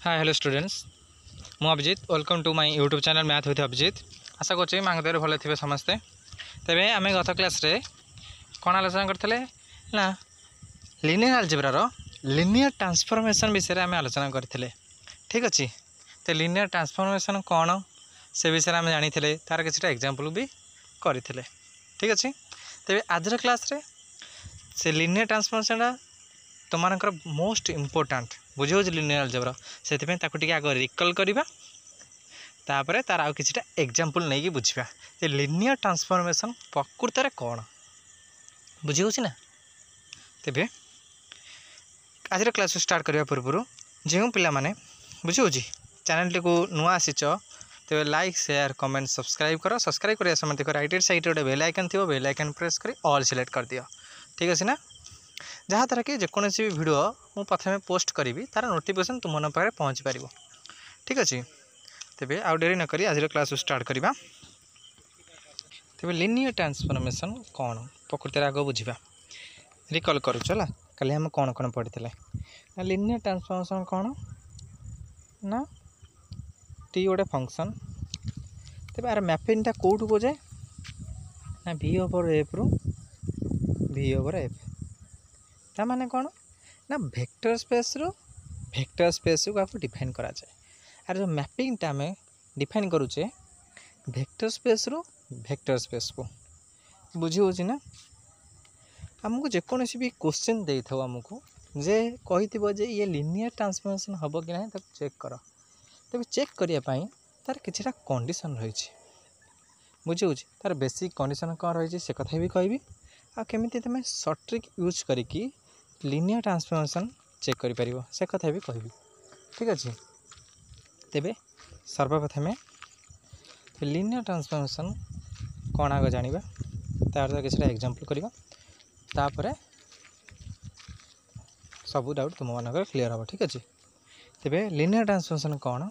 हाय hello students मु Abhijit welcome to my YouTube channel math with Abhijit. आशा कर मांगदेव भले थे समस्ते। तेरे आम गत क्लास रे कौन आलोचना करते ना लिनियर अलजेब्रार लिनियर ट्रांसफॉर्मेशन विषय आम आलोचना करते। ठीक अच्छे तो लिनियर ट्रांसफॉर्मेशन कौन से विषय आम जानी तार किसी एग्जांपल भी करते। ठीक अच्छे तेरे आज क्लास रे से लिनियर ट्रांसफॉर्मेशन तुमकर मोस्ट इम्पोर्टाट बुझे लिनियर अलजेब्रा से आग रिकल करवा तापर तार आउ किसी एग्जांपल नहीं बुझा ये लिनियर ट्रांसफॉर्मेशन प्रकृत में कौन बुझे ना। तेरे आज क्लास स्टार्ट करने पूर्व जो पिला माने बुझे चैनल को नुआ आसीच तेरे लाइक शेयर कमेंट सब्सक्राइब कर। सब्सक्राइब कर समय देख राइट साइड गोटे बेल आइकन थी बेल आइकन प्रेस कर ऑल सिलेक्ट कर दियो। ठीक अच्छे ना जहाँद्वारा कि जेकोसी भी वीडियो मु प्रथम पोस्ट करी तार नोटिफिकेशन तुम मन पाखे पहुँच पार। ठीक अच्छे तेरे आउ डेरी नक आज क्लास स्टार्ट करवा। तेरे लिनियर ट्रांसफॉर्मेशन कौन प्रकृति आग बुझा रिकल करुला कल आम कौन कौन पढ़ी ना लिनियर ट्रांसफॉर्मेशन कौन ना टी गोटे फंक्शन तेरे यार मैपिंगटा कौटू को जाए ना भि ओवर एफ रु भि ओवर एफ ता माने कौन ना वेक्टर स्पेस को आपको डिफाइन करा जाए। आर जो मैपिंगटा आम डिफाइन करुचे वेक्टर स्पेस रो वेक्टर स्पेस को बुझी हो ना। आमको जेकोसी भी क्वेश्चन दे था आमको जे कही जे ये लिनियर ट्रांसफॉर्मेशन हम कि ना चेक कर तब चेक करने तार कि कंडीशन रही बुझे तार बेसिक कंडीशन कौन रही से कथा भी कहबी आ केमी तुम सर्ट ट्रिक यूज करी लिनियर ट्रांसफॉर्मेशन चेक कर पार से कथा भी कहबी। ठीक अच्छे तेरे सर्वप्रथमे लिनियर ट्रांसफॉर्मेशन कौन आग जाना तार किसी एग्जांपल करवा तापर सब डाउट तुम मान क्लीयर हम। ठीक अच्छे तेरे लिनियर ट्रांसफॉर्मेशन कौन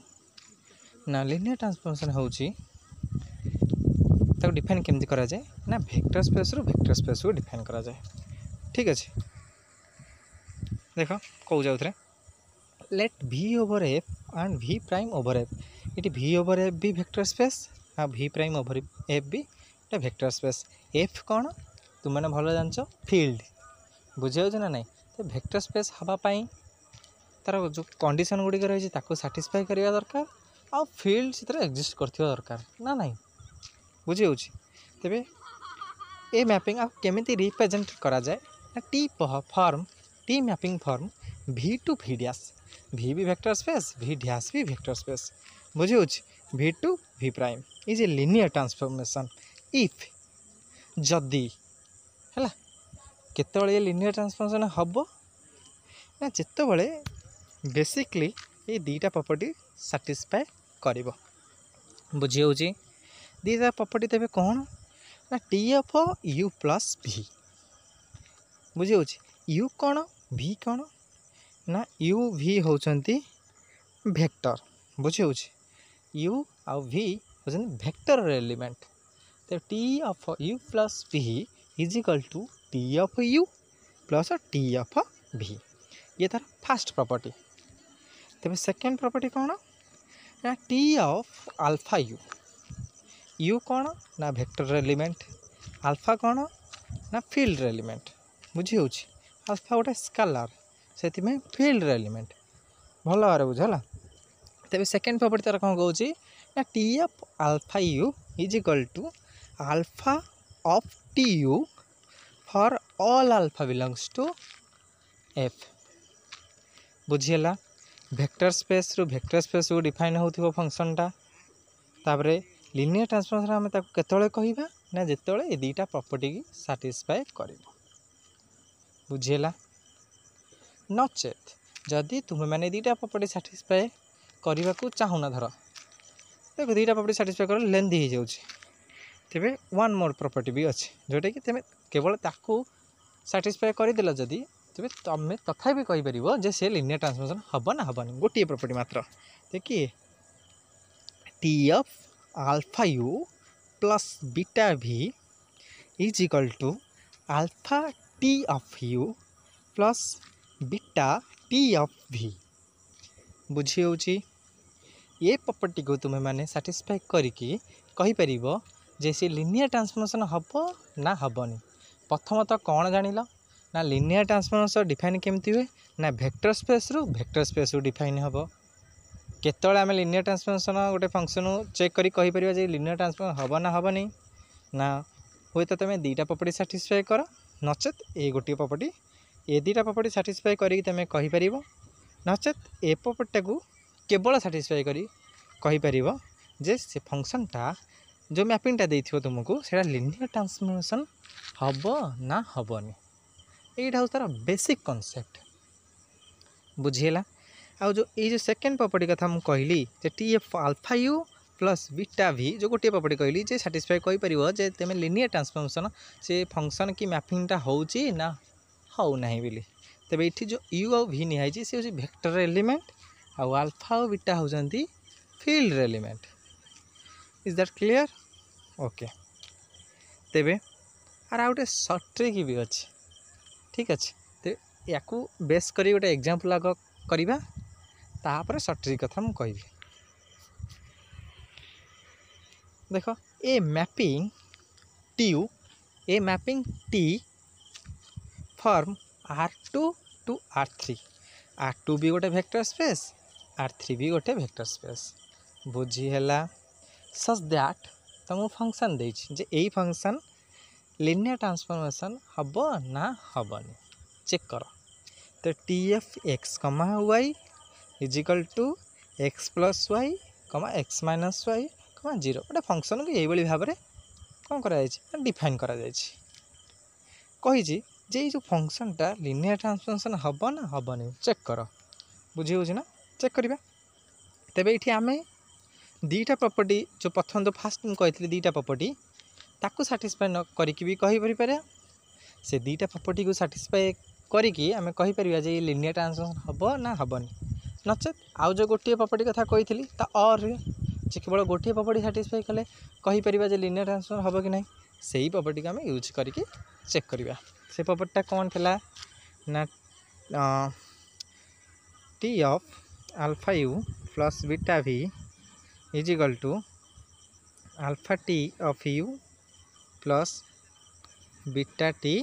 ना लिनियर ट्रांसफॉर्मेशन होची डिफाइन केमती करा जाए ना वेक्टर स्पेस रो वेक्टर स्पेस को डिफाइन करा जाए। ठीक अच्छे देख कौ जाऊे let V over F and V prime over F ये भि ओवर एफ भी वेक्टर स्पेस आ भि प्राइम ओवर एफ भी गोटे वेक्टर स्पेस। एफ कौन तुम मैंने भल जान फील्ड बुझे ना नहीं तो वेक्टर स्पेस हाँपाई तार जो कंडीशन गुड़िक रही साटिस्फाई करवा दरकार आ फील्ड से एक्जिस्ट कर दरकार ना नहीं बुझे तेरे ए मैपिंग आ केमिति रिप्रेजेंट करा जाए ना T form T mapping form V to V dash भि भी वेक्टर स्पेस भि डैश भी वेक्टर स्पेस बुझे V to V prime is a linear transformation if जदि है केतबे लिनियर ट्रांसफॉर्मेशन हम ना जितेबले बेसिकली ये दुईटा प्रॉपर्टी साटिस्फाई कर बुझे दुईटा प्रॉपर्टी तेरे कौन ना टी ऑफ यू प्लस भि बुझे यू कौन भि कौन ना यू भि होचंती वेक्टर बुझे यू आउ भि होचंती वेक्टर एलिमेंट तो T of u plus v is equal to T of u plus T of v ये तार फास्ट प्रॉपर्टी। तेरे सेकेंड प्रॉपर्टी कौन ना टी ऑफ अल्फा यू कौन ना वेक्टर एलिमेंट अल्फा कौन ना फील्ड एलिमेंट बुझे अल्फा गोटे स्केलर से फील्ड एलिमेंट भल भाव बुझला। तेरे सेकेंड प्रॉपर्टी तार कौन कौन ना T of alpha u is equal to alpha of T u for all alpha belongs to F बुझीगला। वेक्टर स्पेस रू वेक्टर स्पेस को डिफाइन हो फंक्शनटा तापर लिनियर ट्रांसफॉर्मेशन आम केतबे कहवा ना जितेबाला ये दुईटा प्रॉपर्टी की साटिस्फाई कर बुझीगला। नचेत जदि तुम्हें मैंने दुईटा प्रॉपर्टी साटिस्फाई करने को चाहूना धर देख दुईटा प्रॉपर्टी साटिस्फाई कर लेंदी हो जाऊँगी तेरे वन मोर प्रॉपर्टी भी अच्छे जोटा कि तुम केवल ताकू साटिस्फाई करदेल जदि तेरे तुम तथा भी कहीपर जे से लिनियर ट्रांसफॉर्मेशन हम ना हेनी गोटे प्रॉपर्टी मात्र देखिए T of alpha u plus beta v is equal to alpha T of u plus beta T of v बुझी होची ये प्रॉपर्टी को तुम्हें माने सैटिस्फाई करिकी कहि परिबो जे से लिनियर ट्रांसफॉर्मेशन हबो ना हबनी। प्रथमतः कौन जानिल ना लिनियर ट्रांसफॉर्मेशन डिफाइन केमती हुए ना वेक्टर स्पेस रु डिफाइन हम केतବେଳେ आम लिनियर ट्रांसफॉर्मेशन गोटे फंक्शन चेक करी कहि परिबा जे लिनियर ट्रांसफॉर्मेशन हबो ना हबनी ना हुए तो तुम दुईटा प्रॉपर्टी सैटिस्फाई कर नचेत ए गोटे प्रॉपर्टी ए दुईटा प्रॉपर्टी सैटिस्फाई करी तुम कहि परिबो नचेत ए प्रॉपर्टी को केवल सैटिस्फाई करी कहि परिबो जे से फंक्शनटा जो मैपिंगटा देइथिबो तुमको सेटा लिनियर ट्रांसफॉर्मेशन हबो ना हबनी एटा हूँ तार बेसिक कॉन्सेप्ट बुझीला। आ जो सेकेंड प्रॉपर्टी कथा मुझे कहली जे T F alpha u plus beta v जो गोटे प्रॉपर्टी कहली जे सैटिस्फाई कहि परिबो जे तुम लिनियर ट्रांसफॉर्मेशन से फंक्शन की मैपिंगटा होउची ना हो नाही बोली तबे इठी जो यू और वी निहाई से होची वेक्टर एलिमेंट आ अल्फा और बीटा होजंती field element. Is that clear? Okay तेबे आर आ गोटे सर्ट ट्रिक भी अच्छे ठीक अच्छे तो या बेस कर गोटे एग्जांपल आग करवा तापर सर्ट ट्रिक कथा मुझे कहबी। देख a mapping T a mapping T from R2 to R3 R2 भी गोटे वेक्टर स्पेस R3 भी गोटे वेक्टर स्पेस बुझीला सच दैट तुमको फंक्शन देछि जे एई फंक्शन लिनियर ट्रांसफॉर्मेशन हबो ना हबनी चेक कर तो T F x comma y is equal to x plus y comma x minus y comma zero गोटे फंक्शन को यही भाव में कौन कर डिफाइन कर जे जो फंक्शनटा लिनियर ट्रांसफॉर्मेशन हबो ना हबनी चेक कर बुझी हो ना चेक करवा तेबे ये आम दुईटा प्रॉपर्टी जो प्रथम तो फास्ट मुझे कही दुईटा प्रॉपर्टी ताकू सैटिस्फाई न करिकी भी कहि परिया से दुईटा प्रॉपर्टी को सैटिस्फाई करिकी आमे कहि परिया जे लिनियर ट्रांसफॉर्मेशन हबो ना हबनी नचेत आउ जो गोटे प्रॉपर्टी कथा कही ता और जे केवल गोटे प्रॉपर्टी सैटिस्फाई कले कहि परिया जे लिनियर ट्रांसफॉर्मेशन हबो कि नहीं सही प्रॉपर्टी को आमे यूज करिकी चेक करवा से प्रॉपर्टीटा कौन थिला ना T of alpha u plus beta v is equal to alpha T of u plus beta T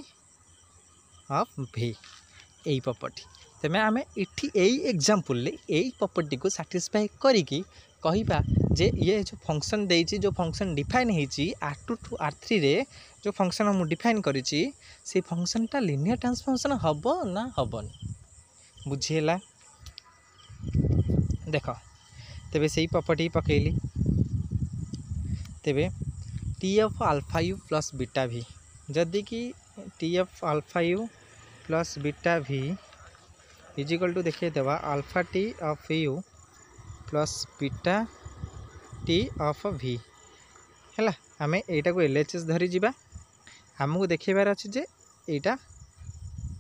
of v यही प्रॉपर्टी तेमें आम ये एग्जांपल यही प्रॉपर्टी को सैटिस्फाई करिकी कहिबा जे ये जो फंक्शन देइछि जो function define होइछि R2 to R3 रे जो फंक्शन हम डिफाइन करिछि से फंक्शनटा लिनियर ट्रांसफॉर्मेशन हबो ना हबनी बुझीला। देख तेबे सही प्रॉपर्टी पकेली तेबे T of alpha u plus beta v जदि कि T of alpha u plus beta v is equal to देखिए देवा alpha T of u plus beta T of v है आम यहाँ को LHS धरी जावा आमको देखेबार अच्छे जे यहाँ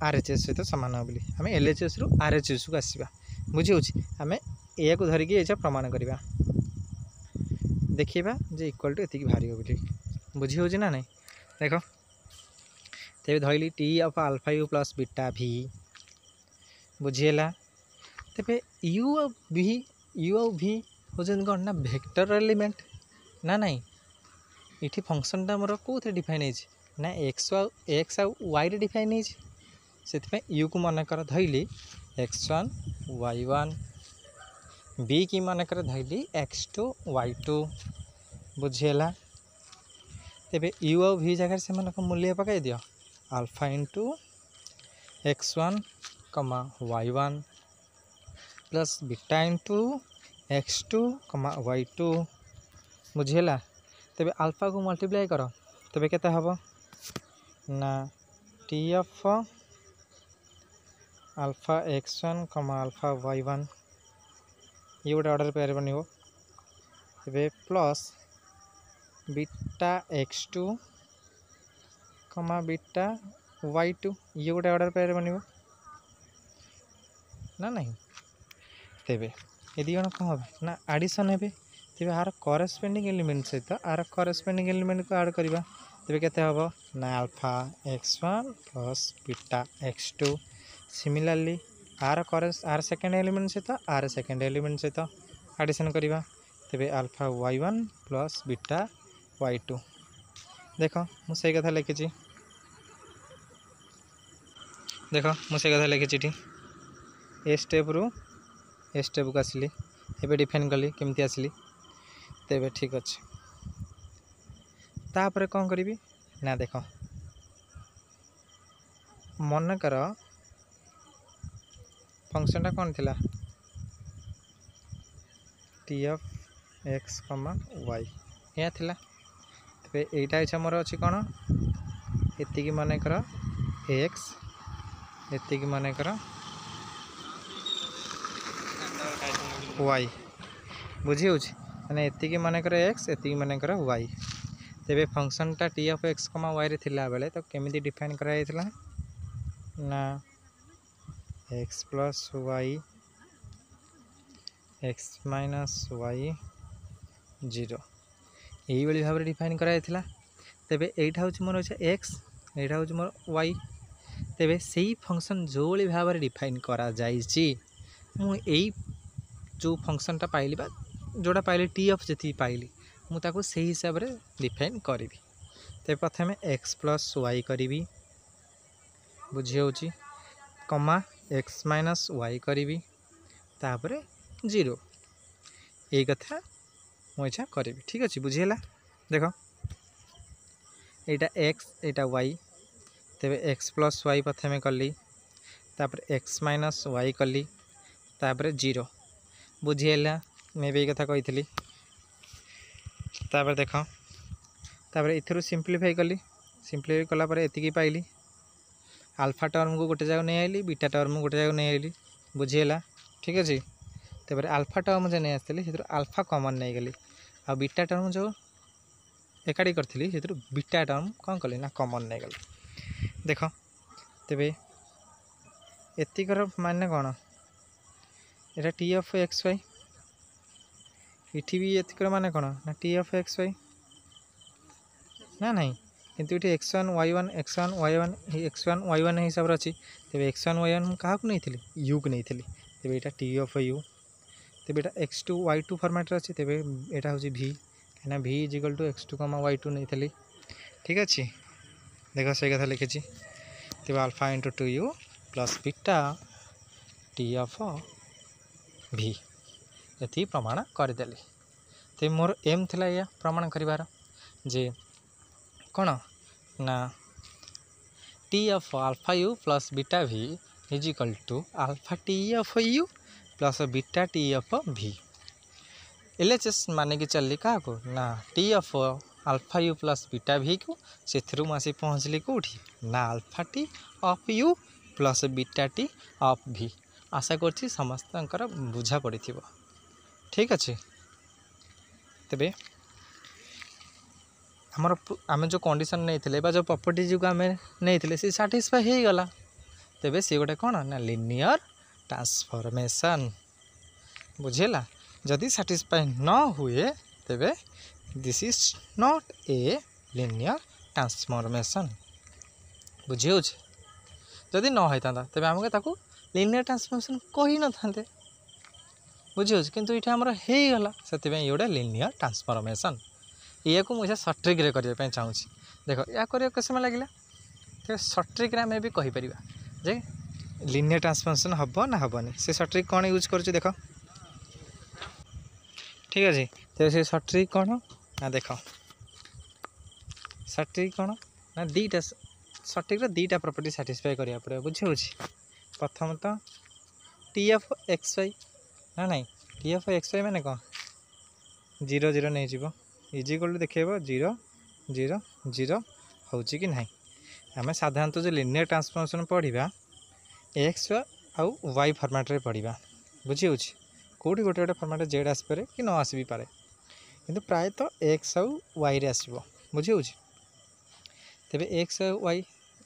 RHS सहित सामान बोली आम LHS रु RHS को आसवा बुझी आम या को धरिकी ये प्रमाण करवा देखा जे इक्वल टू एतिक बाहर बोली बुझी हो ना नहीं देख तेरे धरली T of alpha u plus beta v बुझीला तेरे यू और भी हो कौन ना वेक्टर एलिमेंट ना नहीं ये फंक्शनटा मोर कौन डिफाइन है ना एक्स आ वाई रे डिफाइन है से यू को मन कर धरली x1 y1 बी की मन कर धरली x2 y2 बुझीला तेरे यू और भी जगह से मन मूल्य पकई दियो अल्फा इंटू x1 कमा y1 plus beta into x2 कमा y2 बुझीला तेरे अल्फा को मल्टीप्लाई कर तेरे केते हबो ना टी ऑफ अल्फा x1 कमा अल्फा y1 ये गोटे ऑर्डर पेयर बनिबो तेरे प्लस बीटा x2 कमा बीटा y2 ये गोटे ऑर्डर पेयर बनिबो ना नहीं तेबे ये दी जन कौन हम ना एडिशन हे तेबे आर करेस्पेंडिंग एलिमेंट सहित आर करेस्पेंडिंग एलिमेंट को ऐड करवा तेबे केते हबो ना alpha x1 plus beta x2 similarly आर सेकेंड एलिमेंट सहित आर सेकेंड एलिमेंट सहित एडिशन करवा तेरे alpha y1 plus beta y2 देख मुझे कथा लिखी देख मुझे कथा लिखी ए स्टेप रु ए स्टेप को आसली एबे डिफाइन कली केमती आसली तेबे ठीक अच्छे तापर कौन करी ना देख मन कर फंक्शनटा कौन थिला T of x comma Y या थिला तेबे एटा इच्छा मोर अच्छी कौन एतिकी मन कर एक्स एतिकी मन कर वाई बुझी हो मैंने एतिकी मन कर एक्स एतिकी मन कर वाई तेबे फंक्शनटा T of x comma y रे थिला बेले तो केमिति डिफाइन करा जायतिला ना x plus Y x minus y zero यही भाव में डिफाइन करा जायतिला तेबे एटा हूँ मोर अच्छा एक्स एटा हूँ मोर वाई तेबे सेही फंक्शन जो भाव में डिफाइन करा जायछि मु एई जो फंक्शनटा पाइली बा जोड़ा पाइली टी ऑफ जी पाइली मुझे से हिसाब से डिफाइन करी तेज प्रथम एक्स प्लस वाई करी बुझी हो कमा एक्स माइनस वाई करी तापर जीरो यही कथा मुझा करी ठीक अच्छे बुझीगला देख यहाँ एक्स यहाँ वाई तेरे एक्स प्लस वाई प्रथम कली तापर एक्स माइनस वाई कली तापर जीरो बुझीगला मैं भी कथा कही तापर देख तापर इथुरु सिंप्लीफाई कली सिंप्लीफाई कलापर एतिकी पाइली अल्फा टर्म को गोटे जगह नहीं आइली बीटा टर्म गोटे जगह नहीं आइली बुझीगला ठीक अच्छे तापर अल्फा टर्म जो नहीं आसती से अल्फा कमन नहीं गली आ बीटा टर्म जो एकाठी करी से बीटा टर्म कौन कली ना कमन नहीं गली देख तेबे एतिकर माने कौन एटा टी ऑफ एक्स वाई इठी भी एतिकर माने कौन ना टी ऑफ एक्स वाई ना नहीं किंतु ये x1 y1 x1 y1 x1 y1 हिसाब से अच्छी तेरे x1 y1 क्या नहीं थी यू को नहीं थी तेरे यहाँ टी ऑफ यू तेरे यहाँ x2 y2 फॉर्मेट अच्छी तेरे यहाँ हूँ v कहीं v is equal to x2 y2 नहीं थी ठीक अच्छे देख से कथा लिखी तेरे alpha into 2u plus beta T of v ये प्रमाण करदेली ते मोर एम थिला या प्रमाण करिवार जे कौन ना T of alpha u plus beta v is equal to alpha T of u plus beta T of v LHS माने कि चलली क्या को ना T of alpha u plus beta v को से आसी पहुँचली कौटी ना alpha T of u plus beta T of v आशा कर समस्त बुझा पड़ी ठीक अच्छे तेबे आमर आम जो कंडीशन नहीं जो प्रॉपर्टी जो आम नहीं सी साटिस्फाई हो गला तेबे सी गोटे कौन ना लिनियर ट्रांसफॉर्मेशन बुझेला जदि साटिस्फाई न हुए तेबे this is not a linear transformation बुझी हो जदि न होता तेबे आमके ताकू लिनियर ट्रांसफॉर्मेशन कही न था बुझी हो किंतु ये आमर हो गला से ये गोटे लिनियर ट्रांसफॉर्मेशन ये को मुझे सट्रिक करने चाहूँ देख या कर समय लगे तो सट्रिक आम भी कहीपर जे लिनियर ट्रांसफॉर्मेशन हम ना हेनी से सट्रिक कौन यूज कर देख ठीक अच्छे तो से सट्रिक कौन ना देख सट्रिक कौन ना दीटा सट्रिक दीटा प्रॉपर्टी साटिस्फाई करा पड़े बुझी हो प्रथम तो टी ऑफ एक्स वाई ना नहीं टी ऑफ एक्स वाई मैंने कौन जीरो जीरो नहीं जीव इज इक्वल टू देखिए जीरो जीरो जीरो हो कि ना आम साधारणतः जो लिनियर ट्रांसफॉर्मेशन पढ़ा एक्स आउ वाई फॉर्मेट रे पढ़ा बुझी हो कौटी गोटे गोटे फॉर्मेट जेड आसपे कि न आस भी पारे किंतु प्रायतः एक्स आउ वाई रे आसो बुझी हो तेबे एक्स आउ वाई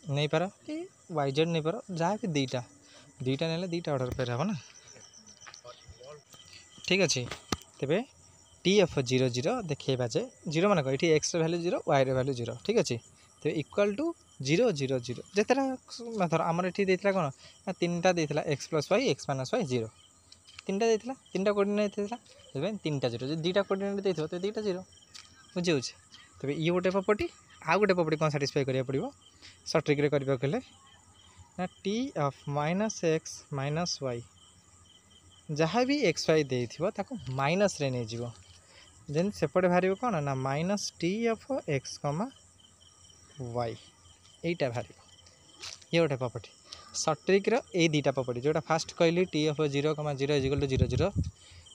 नहीं पार कि वाई जेड नहीं पार जहाँ भी दीटा दीटा ने दीटा ऑर्डर पे हम ना ठीक अच्छे तेबे टी ऑफ जीरो जीरो देखा जे जीरो मान ये x value zero y value zero ठीक अच्छे तो इक्वल टू 0 0 0 जितेटा धर आमर ये देता कौन ना 3टा देता x plus Y x minus y 0 3टा देता 3टा कोऑर्डिनेट देता तेज 3टा 0 जो 2टा कोऑर्डिनेट देता तो 2टा 0 बुझे तेज ये गोटे प्रॉपर्टी आउ गोटे प्रॉपर्टी कौन साटिस्फाई करा पड़ो सर्ट ट्रिक करने के ना T of minus x minus y जहाँ भी एक्स वाई देता माइनस रे नहीं जीवो देन सेपटे बाहर कौन ना minus T of x comma Y यहीटा बाहर ये गोटे प्रॉपर्टी सर्ट ट्रिक रे दुटा प्रॉपर्टी जोटा फास्ट कहली टी ऑफ 0 कमा 0 इजिकल टू 0 0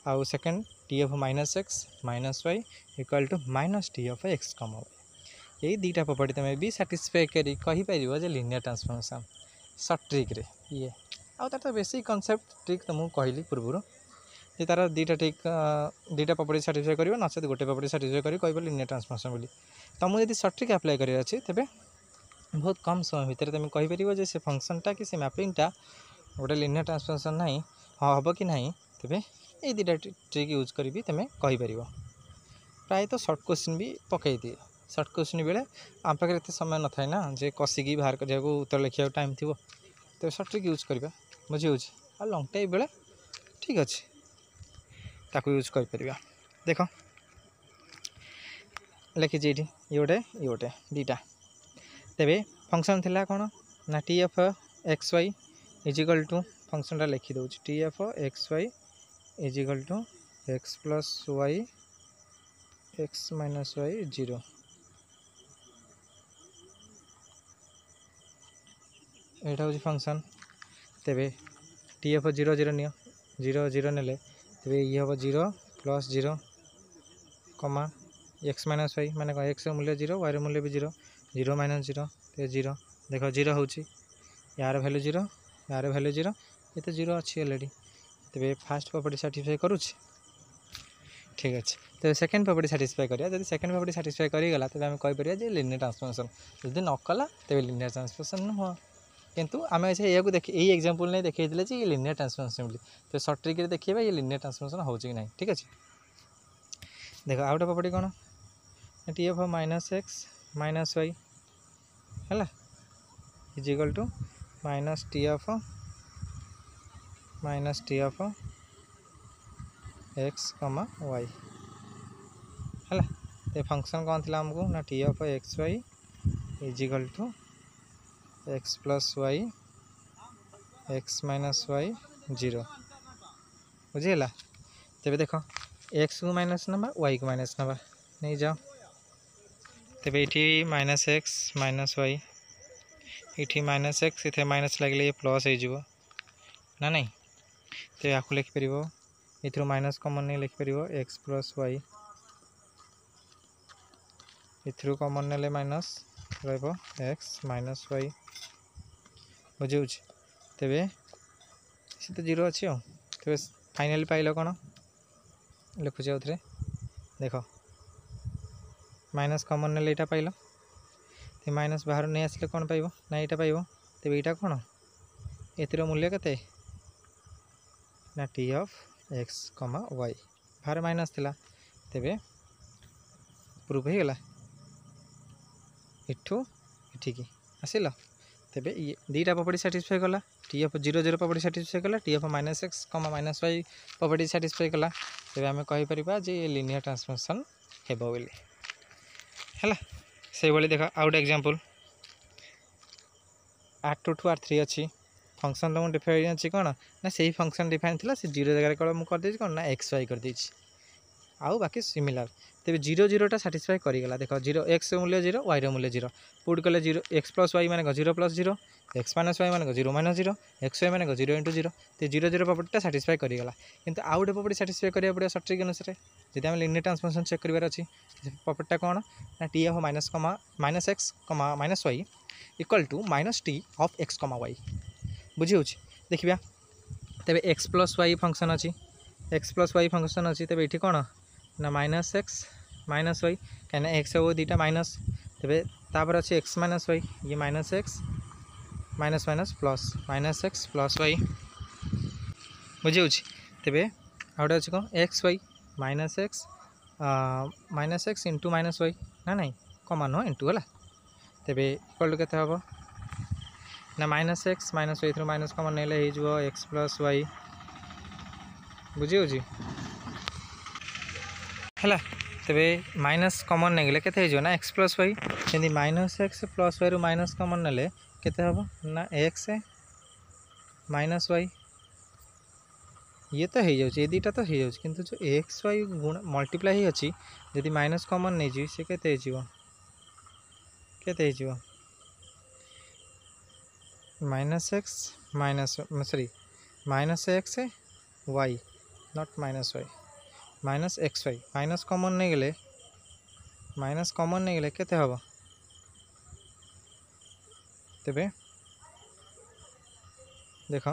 आउ second T of minus x minus Y equal to minus T of x comma y यही दुटा प्रॉपर्टी तुम भी साटिस्फाई करी कहीपर जे लिनियर ट्रांसफॉर्मेशन सर्ट ट्रिक रे ये आउ तार तो बेसिक कॉन्सेप्ट ट्रिक तो मुझे कहली पूर्व जे तार दुटा ट्रिक दुटा प्रॉपर्टी साटिस्फाई कर नचेत गोटे प्रॉपर्टी साटिस्फाई कर कह लिनियर ट्रांसफॉर्मेशन बोली तुमको यदि सर्ट ट्रिक अप्लाई करार अच्छे तेज बहुत कम समय भितर तुम कहीपर जे से फंक्शनटा कि मैपिंगटा गोटे लिनियर ट्रांसफॉर्मेशन ना हाँ हम कि ना तेज ये दुटा ट्रिक यूज कर तुम कहीपर प्राय तो सर्ट क्वेश्चन भी पकई दिए सर्ट क्वेश्चन बेले आम पाखे एत समय न था ना जे कषिकी बाहर करा उत्तर लिखा टाइम थी तो सर्ट ट्रिक यूज करवा बुझे आ लंग टाइम बेले ठीक अच्छे ताकू यूज कर देख लिखी ये गोटे दुटा तेरे फंक्शन थिला कौन ना T F x y is equal to फंक्शनटा लिखी दूँ T F x y is equal to x plus Y x minus y 0 यहाँ हूँ फंक्शन तेरे टी एफ 0 0 नि 0 0 ने तेरे ये हम 0 plus 0 comma x minus y माने एक्स मूल्य 0 वाई मूल्य भी 0 0 माइनस 0 तो 0 देख 0 हूँ यार भैल्यू 0 यार भैल्यू 0 ये तो 0 अच्छी अलरेडी तेरे फास्ट प्रॉपर्टी साटिस्फाई करुच्ची ठीक अच्छे तो सेकेंड प्रॉपर्टी साटिस्फाई करिया जब सेकेंड प्रॉपर्टी साटिस्फाई करीगला तेज आम कहीपर जे लिनियर ट्रांसफॉर्मेशन जब नकला तेज लिनियर ट्रांसफॉर्मेशन नुह किंतु आम या देख यही एग्जांपल नहीं देखते जे ये लिनियर ट्रांसफॉर्मेशन बोली तो सर्ट ट्रिक देखिए ये लिनियर ट्रांसफॉर्मेशन हो कि ना ठीक अच्छे देख आउ गोटे प्रॉपर्टी कौन T F minus x minus y है equal to minus T of x comma y है तो फंक्शन कौन थी आमको ना T of x y is equal to x plus Y x minus y 0 बुझीगला तेरे देख एक्स को माइनस नवा वाई को माइनस नवा नहीं जाओ तेज ये माइनस एक्स माइनस वाई ये माइनस एक्स इतने माइनस लगे ये प्लस हो ना नहीं तो या लिखिपर ये माइनस कमन नहीं लिखिपर एक्स प्लस वाई ये कमन ने माइनस एक्स माइनस वाई बुझे तेरे से तो 0 अच्छी तेरे फाइनाली पाइल कौन लिखुच आउ थे देख माइनस कमन ने यहाँ पाइल तो माइनस बाहर नहीं आसिले कौन पाइब ना यहाँ पाइब तेज यहाँ कौन ये मूल्य के ना T of x comma Y बाहर माइनस थिला तेबे प्रूफ हो गला इठू इठिकी आसिल तेबे ये दुटा प्रॉपर्टी साटिस्फाई कला टी ऑफ 0 0 प्रॉपर्टी साटिस्फाई कला T of minus X comma minus Y property satisfy कला तेबे आमे कहि परिबा जे लिनियर ट्रांसफॉर्मेशन हेबो बोली हैला से बोली देखा out example R2 to R3 अच्छी फंक्शन तो डिफाइन अच्छी कौन ना से फंक्शन डिफाइन थी से 0 जगह कौन मुझे कौन ना एक्स वाई कर देछि आउ बाकी सिमिलर तेज 0 0 साटिस्फाई करीगला देख 0 एक्स मूल्य 0 वाई मूल्य 0 पुट कले 0 एक्स प्लस वाई माने 0 प्लस 0 एक्स माइनस वाई माने 0 माइनस 0 एक्स वाई माने 0 इंटू 0 तो 0 0 प्रॉपर्टी साटिस्फाई करीगला किंतु आउ गोटे प्रॉपर्टी साटिस्फाई करिया पड़ियो सर्ट ट्रिक अनुसार जदि आम लिनियर ट्रांसफॉर्मेशन चेक करिवार अछि प्रॉपर्टीटा कौन ना T of minus X comma minus Y equal to minus T of x comma Y बुझी हो देखिया तेरे एक्स प्लस वाई फंक्शन अच्छी एक्स प्लस वाई फंक्शन अच्छी तेरे ये कौन ना माइनस एक्स माइनस वाई कहीं एक्स वो दुटा माइनस तेरे तापर अच्छे एक्स माइनस वाई ये minus x minus minus X plus Y बुझे तेरे आउटे अच्छे कौन X Y minus X into minus Y ना नहीं कमान नुह इंटू है तेबे इक्वल टू केते हबो ना minus x minus Y through minus common नेले हो एक्स प्लस वाई बुझी हो है तेबे माइनस कमन नहीं गले केते हो ना एक्स प्लस वाई जमी माइनस एक्स प्लस वाई रु माइनस कमन नेले केते हबो ना एक्स माइनस वाई ये तो हो जाए दुटा तो हो जाए किंतु जो एक्स वाई गुण मल्टीप्लाई अच्छी जदि माइनस कमन नहीं जी से केते minus x minus sorry minus X Y not minus Y minus X Y minus common नहीं गले केते हबो तेबे देख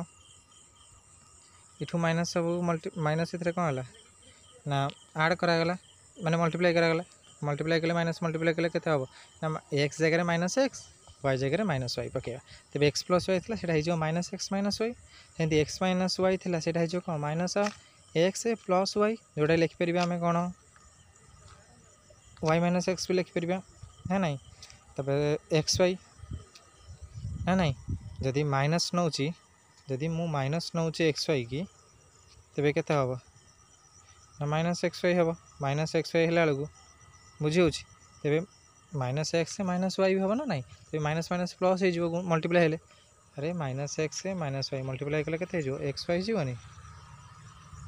इठू माइनस सब माइनस इतने कौन है ना आड करागला माने मल्टीप्लाई करागला मल्टीप्लाई कले माइनस मल्टीप्लाई कले केते हबो ना एक्स जगह माइनस एक्स वाई जगह माइनस वाई पकेगा तेबे एक्स प्लस वाई था से माइनस एक्स माइनस वाई सेमती एक्स माइनस वाई था से कौन माइनस एक्स प्लस वाई जोटा लिखिपर आम कौन वाई माइनस एक्स भी लिखिपर है ना तब एक्स वाई है ना जदि माइनस नौ जदि मु माइनस नौ एक्स वाई की तेबे केते हबो ना माइनस एक्स वाई हम माइनस एक्स वाई है बेलू बुझी हो तेबे माइनस एक्स माइनस वाई भी हम ना ना तेज माइनस माइनस प्लस हो मल्टीप्लाई हेले अरे minus x minus Y multiply कले केते हो एक्स वाई जीवनी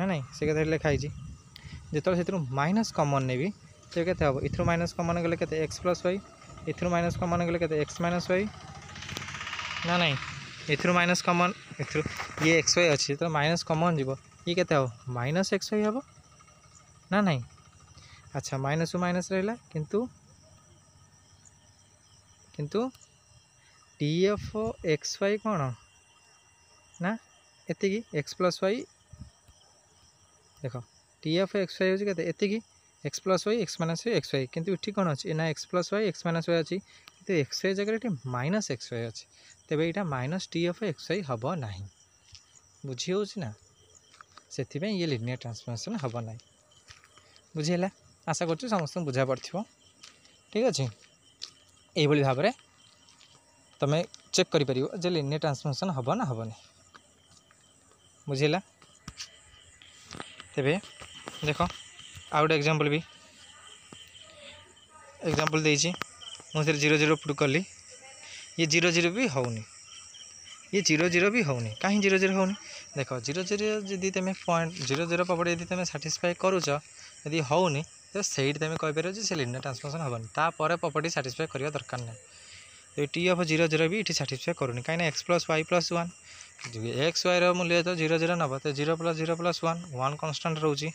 है ना से कथा लिखाई जो से माइनस कमन ने भी तेज केते हम इथु माइनस कमन गले केते एक्स प्लस वाई इथु माइनस कमन गले केते एक्स माइनस वाई ना ना इथु माइनस कमन इथु ये एक्स वाई अच्छी तो माइनस कमन जीव ये केते हम माइनस एक्स वाई हम ना ना अच्छा माइनस माइनस रहा किंतु किंतु टी एफ एक्स वाई कौन ना एति एक्स प्लस वाई देख टी एफ एक्स वाई होती एति X plus Y x minus Y X Y किंतु ये कौन अच्छी ना x plus Y x minus Y अच्छी किंतु एक्स वाई जगह ये माइनस एक्स वाई अच्छी तेरे यहाँ minus T F x Y हम ना बुझी हो से ये लिनियर ट्रांसफॉर्मेशन हम ना बुझीला आशा कर समस्त बुझा पड़ो ठीक अच्छे यही भाव में तुम चेक कर लिनियर ट्रांसफॉर्मेशन हम ना हेनी बुझीला तेबे देख आउ गोटे एग्जांपल भी एग्जांपल देछि मुझे 0 0 पुट कली ये 0 0 भी होनी ये 0 0 भी होनी कहीं 0 0 होनी देख 0 0 जदि तुम पॉइंट 0 0 प्रॉपर्टी यदि तुम साटिस्फाई करुच यदि होनी तो सही तुम कहीपर से लिनियर ट्रांसफॉर्मेशन हेनी तापर प्रॉपर्टी साटिस्फाई करवा दरकार ना तो टी ऑफ 0 0 भी ये साटिस्फाई करूनी कहीं X plus Y plus 1 X Y मूल्य तो 0 0 नब तो 0 प्लस 1 कन्स्टाट रोचे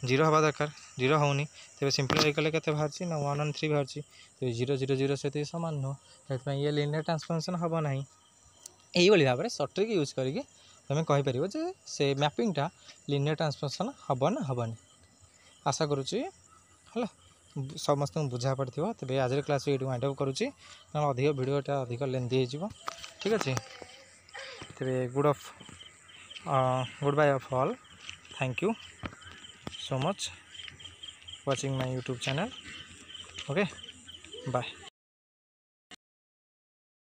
0 हवा दरकार 0 होनी तेज सिंप्लीफाई कले के बाहर ना 1 1 3 बाहर तो 0 0 0 सहित सामान नुह से ये लिनियर ट्रांसफॉर्मेशन हम ना यही भाव में सर्ट ट्रिक यूज करके तुम कहीपर से मैपिंगटा लिनियर ट्रांसफॉर्मेशन हम ना हेनी आशा करुच्ची है समस्त बुझा पड़ो तेज आज क्लास ये वाइंड अप करुच्ची ना अधिक भिडटा अधिक लेंथी हो ठीक अच्छे तेज good bye of all thank you so much watching my YouTube channel okay bye।